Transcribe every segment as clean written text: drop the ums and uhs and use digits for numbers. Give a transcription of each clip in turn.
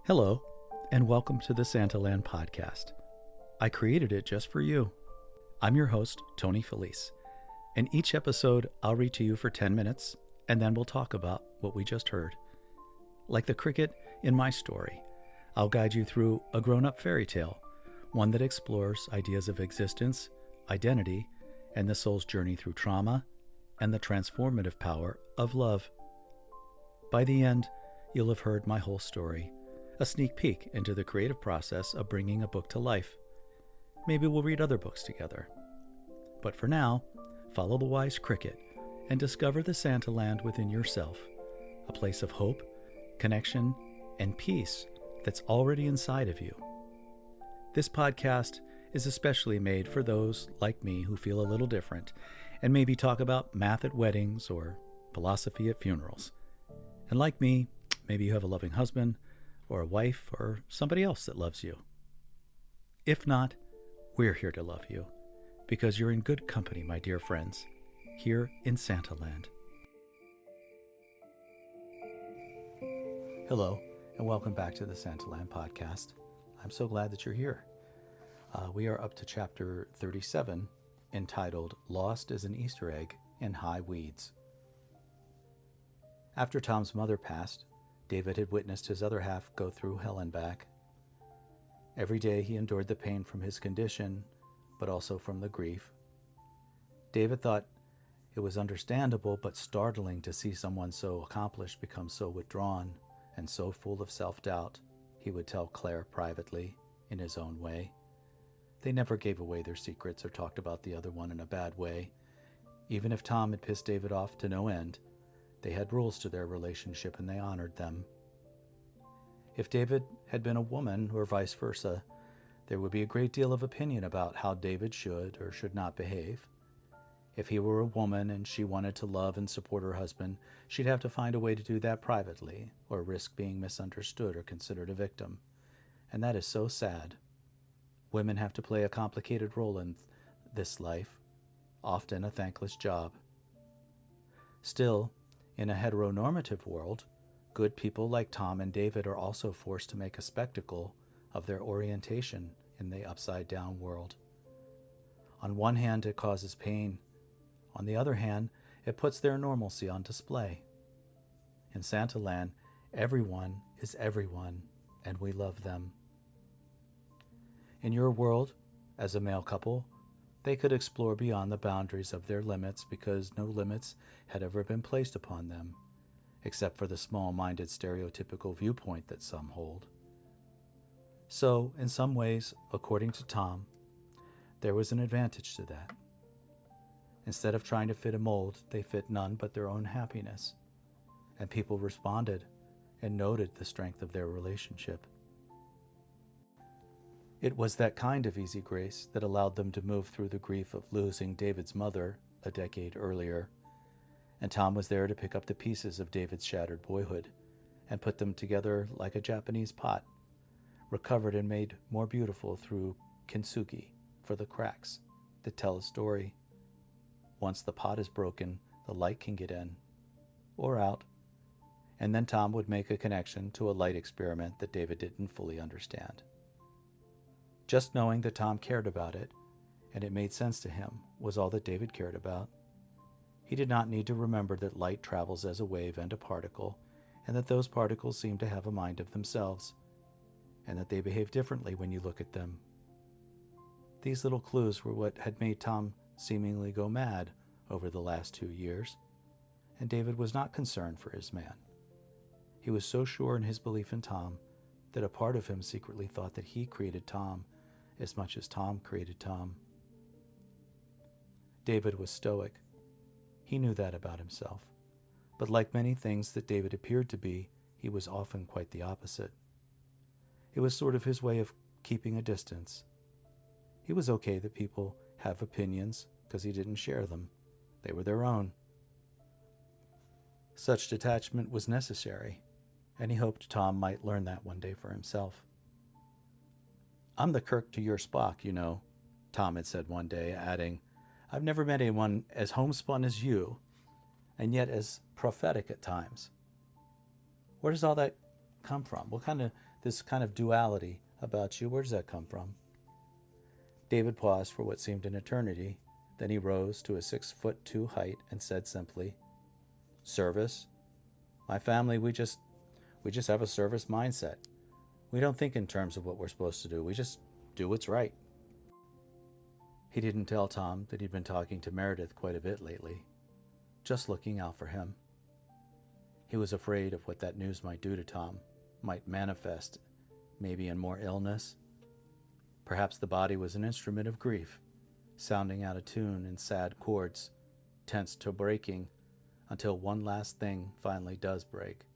Hello, and welcome to the Santaland podcast. I created it just for you. I'm your host, Tony Felice. In each episode, I'll read to you for 10 minutes, and then we'll talk about what we just heard. Like the cricket in my story, I'll guide you through a grown-up fairy tale, one that explores ideas of existence, identity, and the soul's journey through trauma, and the transformative power of love. By the end, you'll have heard my whole story, a sneak peek into the creative process of bringing a book to life. Maybe we'll read other books together. But for now, follow the wise cricket and discover the Santaland within yourself, a place of hope, connection, and peace that's already inside of you. This podcast is especially made for those like me who feel a little different and maybe talk about math at weddings or philosophy at funerals. And like me, maybe you have a loving husband or a wife or somebody else that loves you. If not, we're here to love you because you're in good company, my dear friends, here in Santaland. Hello, and welcome back to the Santaland podcast. I'm so glad that you're here. We are up to chapter 37, entitled Lost as an Easter Egg in High Weeds. After Tom's mother passed, David had witnessed his other half go through hell and back. Every day he endured the pain from his condition, but also from the grief. David thought it was understandable but startling to see someone so accomplished become so withdrawn and so full of self-doubt, he would tell Claire privately, in his own way. They never gave away their secrets or talked about the other one in a bad way. Even if Tom had pissed David off to no end, they had rules to their relationship and they honored them. If David had been a woman or vice versa, there would be a great deal of opinion about how David should or should not behave. If he were a woman and she wanted to love and support her husband, she'd have to find a way to do that privately or risk being misunderstood or considered a victim. And that is so sad. Women have to play a complicated role in this life, often a thankless job. Still, in a heteronormative world, good people like Tom and David are also forced to make a spectacle of their orientation in the upside-down world. On one hand, it causes pain. On the other hand, it puts their normalcy on display. In Santaland, everyone is everyone, and we love them. In your world, as a male couple, they could explore beyond the boundaries of their limits because no limits had ever been placed upon them, except for the small-minded stereotypical viewpoint that some hold. So, in some ways, according to Tom, there was an advantage to that. Instead of trying to fit a mold, they fit none but their own happiness, and people responded and noted the strength of their relationship. It was that kind of easy grace that allowed them to move through the grief of losing David's mother a decade earlier, and Tom was there to pick up the pieces of David's shattered boyhood and put them together like a Japanese pot, recovered and made more beautiful through kintsugi for the cracks that tell a story. Once the pot is broken, the light can get in or out, and then Tom would make a connection to a light experiment that David didn't fully understand. Just knowing that Tom cared about it, and it made sense to him, was all that David cared about. He did not need to remember that light travels as a wave and a particle, and that those particles seem to have a mind of themselves, and that they behave differently when you look at them. These little clues were what had made Tom seemingly go mad over the last 2 years, and David was not concerned for his man. He was so sure in his belief in Tom that a part of him secretly thought that he created Tom as much as Tom created Tom. David was stoic. He knew that about himself. But like many things that David appeared to be, he was often quite the opposite. It was sort of his way of keeping a distance. He was okay that people have opinions because he didn't share them. They were their own. Such detachment was necessary, and he hoped Tom might learn that one day for himself. "I'm the Kirk to your Spock, you know," Tom had said one day, adding, "I've never met anyone as homespun as you, and yet as prophetic at times. Where does all that come from? This kind of duality about you, where does that come from? David paused for what seemed an eternity. Then he rose to a 6'2" height and said simply, service. My family, we just have a service mindset. We don't think in terms of what we're supposed to do. We just do what's right. He didn't tell Tom that he'd been talking to Meredith quite a bit lately, just looking out for him. He was afraid of what that news might do to Tom, might manifest, maybe in more illness. Perhaps the body was an instrument of grief, sounding out of tune in sad chords, tense to breaking, until one last thing finally does break.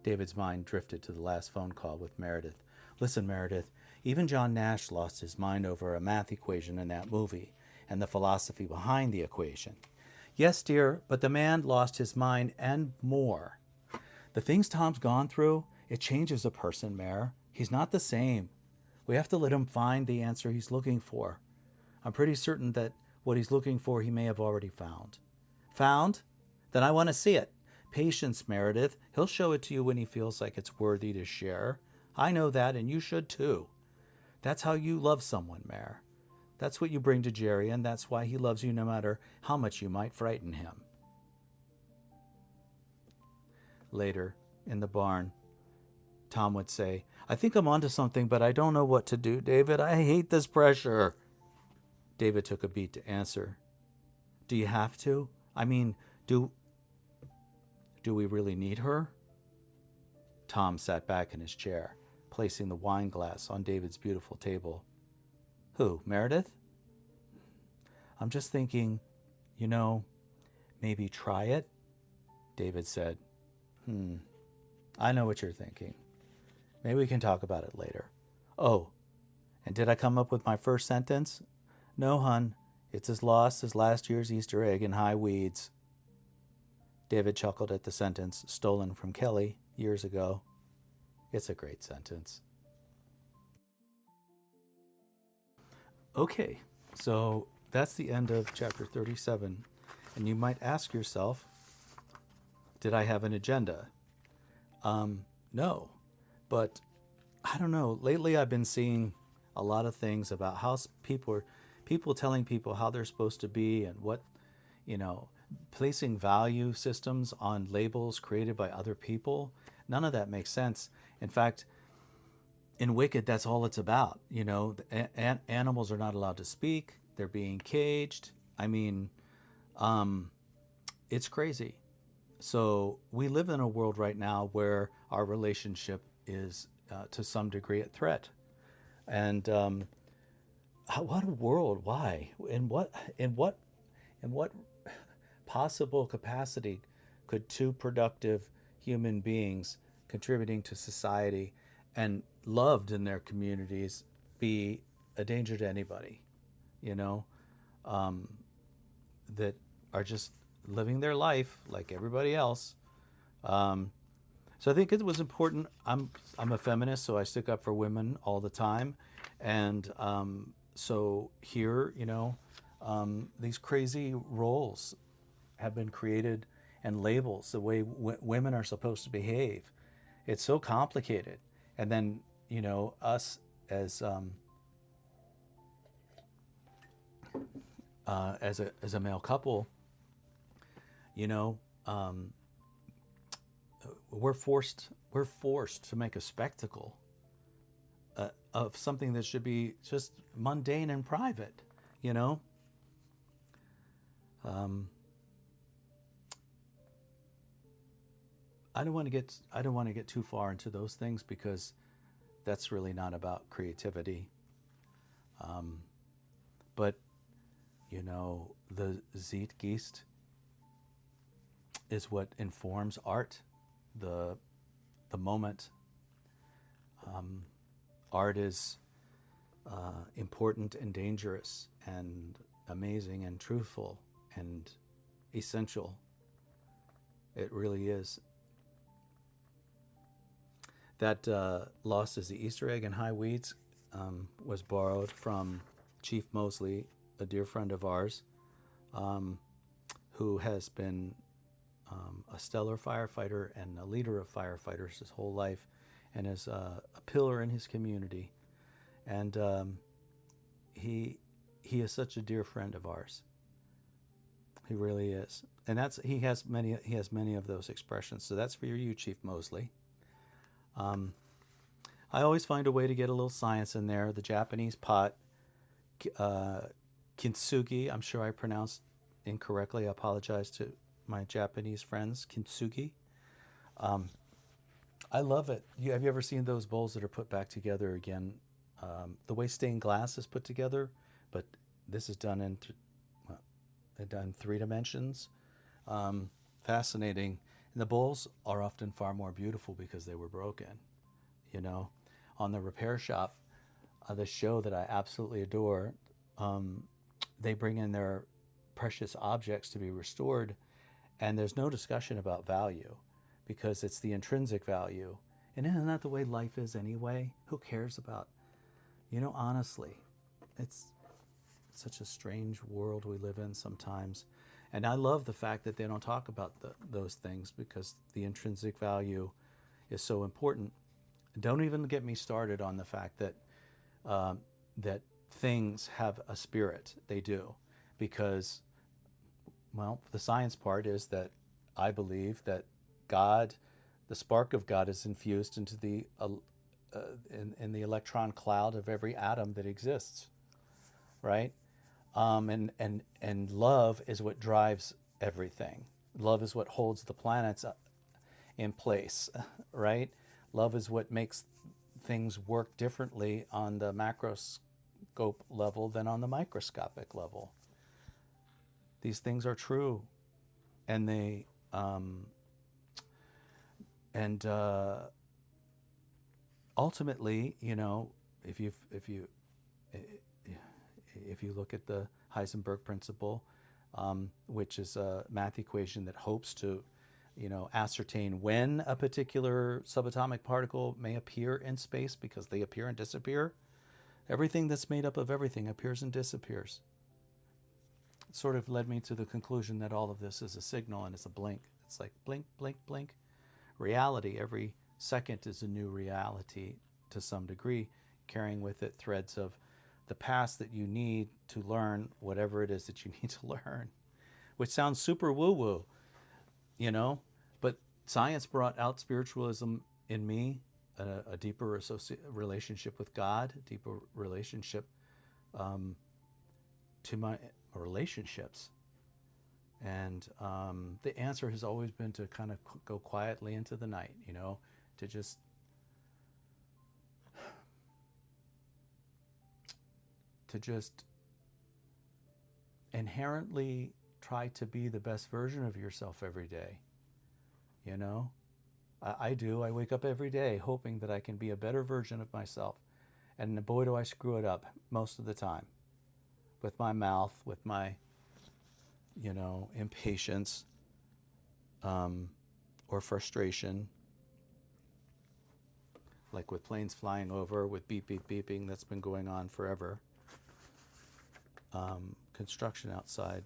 David's mind drifted to the last phone call with Meredith. Listen, Meredith, even John Nash lost his mind over a math equation in that movie and the philosophy behind the equation. Yes, dear, but the man lost his mind and more. The things Tom's gone through, it changes a person, Mare. He's not the same. We have to let him find the answer he's looking for. I'm pretty certain that what he's looking for he may have already found. Found? Then I want to see it. Patience, Meredith. He'll show it to you when he feels like it's worthy to share. I know that, and you should too. That's how you love someone, Mare. That's what you bring to Jerry, and that's why he loves you no matter how much you might frighten him. Later, in the barn, Tom would say, I think I'm onto something, but I don't know what to do, David. I hate this pressure. David took a beat to answer. Do you have to? I mean, do we really need her? Tom sat back in his chair, placing the wine glass on David's beautiful table. Who, Meredith? I'm just thinking, maybe try it, David said. I know what you're thinking. Maybe we can talk about it later. Oh, and did I come up with my first sentence? No, hun. It's as lost as last year's Easter egg in high weeds. David chuckled at the sentence stolen from Kelly years ago. It's a great sentence. Okay, so that's the end of chapter 37. And you might ask yourself, did I have an agenda? No. But I don't know. Lately I've been seeing a lot of things about how people telling people how they're supposed to be and what, placing value systems on labels created by other people. None of that makes sense. In fact, in Wicked, that's all it's about. Animals are not allowed to speak. They're being caged. I mean, it's crazy. So we live in a world right now where our relationship is to some degree at threat. And what a world? Why? In what possible capacity could two productive human beings contributing to society and loved in their communities be a danger to anybody? That are just living their life like everybody else. So I think it was important. I'm a feminist, so I stick up for women all the time. And so here, these crazy roles have been created and labels, the way women are supposed to behave. It's so complicated. And then, us as a male couple, we're forced to make a spectacle of something that should be just mundane and private. I don't want to get too far into those things because that's really not about creativity. But the Zeitgeist is what informs art, the moment. Art is important and dangerous and amazing and truthful and essential. It really is. That Lost as the Easter Egg in High Weeds was borrowed from Chief Mosley, a dear friend of ours, who has been a stellar firefighter and a leader of firefighters his whole life, and is a pillar in his community. And he is such a dear friend of ours. He really is. And he has many of those expressions. So that's for you, Chief Mosley. I always find a way to get a little science in there. The Japanese pot, kintsugi. I'm sure I pronounced incorrectly. I apologize to my Japanese friends. Kintsugi. I love it. Have you ever seen those bowls that are put back together again? The way stained glass is put together, but this is done in done 3 dimensions. Fascinating. And the bowls are often far more beautiful because they were broken. You know, on the repair shop, the show that I absolutely adore, they bring in their precious objects to be restored, and there's no discussion about value because it's the intrinsic value. And isn't that the way life is anyway? Who cares about, honestly, it's such a strange world we live in sometimes. And I love the fact that they don't talk about those things because the intrinsic value is so important. Don't even get me started on the fact that that things have a spirit. They do, because, well, the science part is that I believe that God, the spark of God, is infused into the in the electron cloud of every atom that exists, right? And love is what drives everything. Love is what holds the planets in place, right? Love is what makes things work differently on the macroscope level than on the microscopic level. These things are true, and they ultimately, if you look at the Heisenberg principle, which is a math equation that hopes to ascertain when a particular subatomic particle may appear in space, because they appear and disappear. Everything that's made up of everything appears and disappears. It sort of led me to the conclusion that all of this is a signal and it's a blink. It's like blink, blink, blink. Reality, every second is a new reality to some degree, carrying with it threads of the past that you need to learn whatever it is that you need to learn, which sounds super woo-woo, but science brought out spiritualism in me, a deeper relationship with God, a deeper relationship to my relationships. And the answer has always been to kind of go quietly into the night, to just inherently try to be the best version of yourself every day. I do. I wake up every day hoping that I can be a better version of myself. And boy, do I screw it up most of the time. With my mouth, with my, impatience, or frustration. Like with planes flying over, with beep, beep, beeping, that's been going on forever. Construction outside.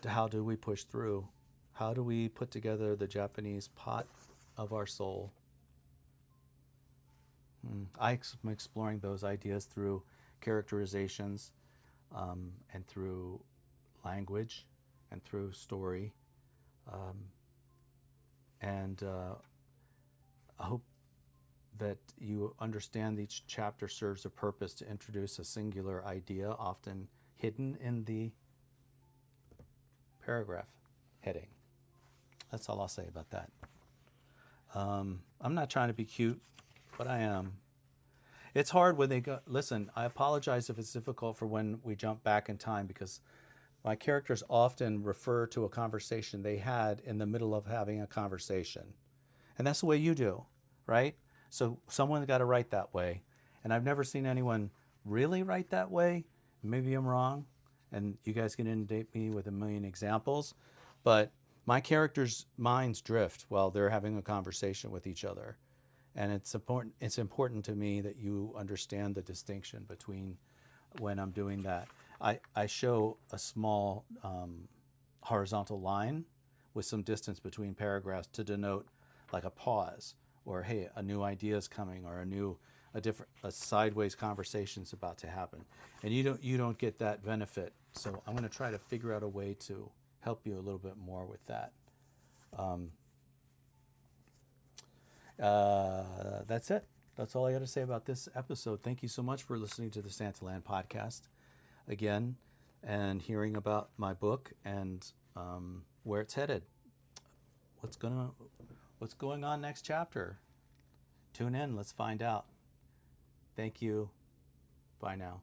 How do we push through? How do we put together the Japanese pot of our soul? I'm exploring those ideas through characterizations, and through language, and through story. And I hope that you understand each chapter serves a purpose to introduce a singular idea, often hidden in the paragraph heading. That's all I'll say about that. I'm not trying to be cute, but I am. It's hard when they go, listen, I apologize if it's difficult for when we jump back in time, because my characters often refer to a conversation they had in the middle of having a conversation. And that's the way you do, right? So someone's got to write that way. And I've never seen anyone really write that way. Maybe I'm wrong, and you guys can inundate me with a million examples. But my characters' minds drift while they're having a conversation with each other. And it's important to me that you understand the distinction between when I'm doing that. I show a small horizontal line with some distance between paragraphs to denote like a pause, or hey, a new idea is coming, or a sideways conversation's about to happen, and you don't get that benefit. So I'm going to try to figure out a way to help you a little bit more with that. That's it. That's all I got to say about this episode. Thank you so much for listening to the Santaland podcast again, and hearing about my book and where it's headed. What's going on next chapter? Tune in. Let's find out. Thank you. Bye now.